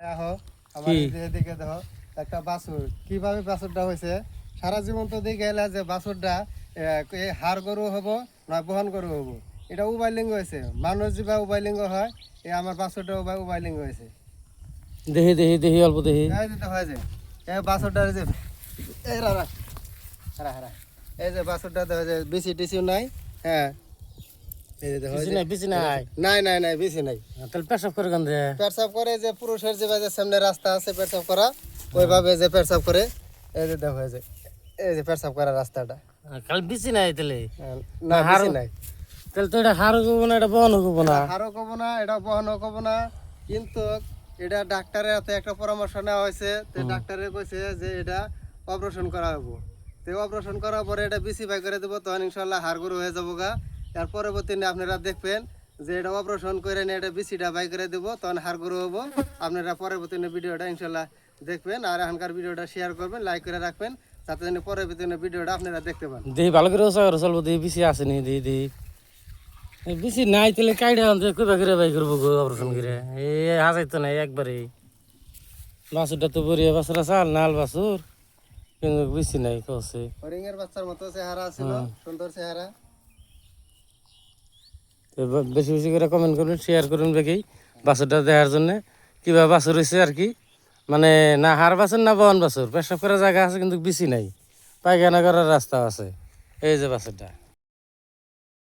দেখো আমার এদিকে দেখো একটা বাছুর কিভাবে বাছুরটা হয়েছে সারা জীবন তো দেখে এলে যে বাছুরটা হাড় গরু হবো না বহন গরু হবো এটা উভয়লিঙ্গ হয়েছে মানুষ যেভাবে উভয়লিঙ্গ হয় আমার বাছুরটা উভয়লিঙ্গ হয়েছে দেখি দেখি দেখি অল্প দেখি এই যে হয়েছে এই বাছুরটার যে এই রারা হারা হারা এই যে বাছুরটা দেখা যায় বিসি টিসি নাই হ্যাঁ এই যে দেখো বিচি নাই নাই নাই নাই বিসি নাই তাহলে পেশাব করে গান দে পেশাব করে যে পুরুষের যে সামনে রাস্তা আছে পেশাব করা ওইভাবে যে পেশাব করে এই যে দেখো এই যে পেশাব করা রাস্তাটা খালি বিচি নাই তাহলে না হারু নাই তাহলে তো এটা হারও করবো না এটা বহনও করবো না হারও করবো না এটা বহনও করবো না কিন্তু এটা ডাক্তারের হাতে একটা পরামর্শ নেওয়া হয়েছে তো ডাক্তারে কইছে যে এটা অপারেশন করা হবো তো অপারেশন করার পরে এটা বিসি বাই করে দেবো তখন ইনশাল্লাহ হাড় গরু হয়ে যাবো গা তার পরবর্তী আপনারা দেখবেন যে এটা অপারেশন করে নিয়ে এটা বিসিটা বাই করে দেবো তখন হাড় গরু হবো আপনারা পরবর্তী ভিডিওটা ইনশাল্লাহ দেখবেন আর এখনকার ভিডিওটা শেয়ার করবেন লাইক করে রাখবেন যাতে পরবর্তী ভিডিওটা আপনারা দেখতে পান দেখি ভালো করে ওসা করে চলবো দেখি বিচি আসেনি দেখি দেখি বিচি নাই তাহলে কাইডা আনতে কইবা করে বাই করবো গো অপারেশন করে এই হাসাইতো নাই একবারে বাছুরটা তো বড়িয়া বাছুরা চাল নাল বাছুর কিন্তু বিচি নাই কছে হরিণের বাচ্চার মতো চেহারা ছিল সুন্দর চেহারা বেশি বেশি করে কমেন্ট করুন শেয়ার করুন দেখি বাছুরটা দেখার জন্য কিভাবে বাছুর হয়েছে আর কি মানে না হাড় বাছুর না বহন বাছুর পেশাব করার জায়গা আছে কিন্তু বিচি নাই পায়খানা করার রাস্তা আছে এই যে বাছুরটা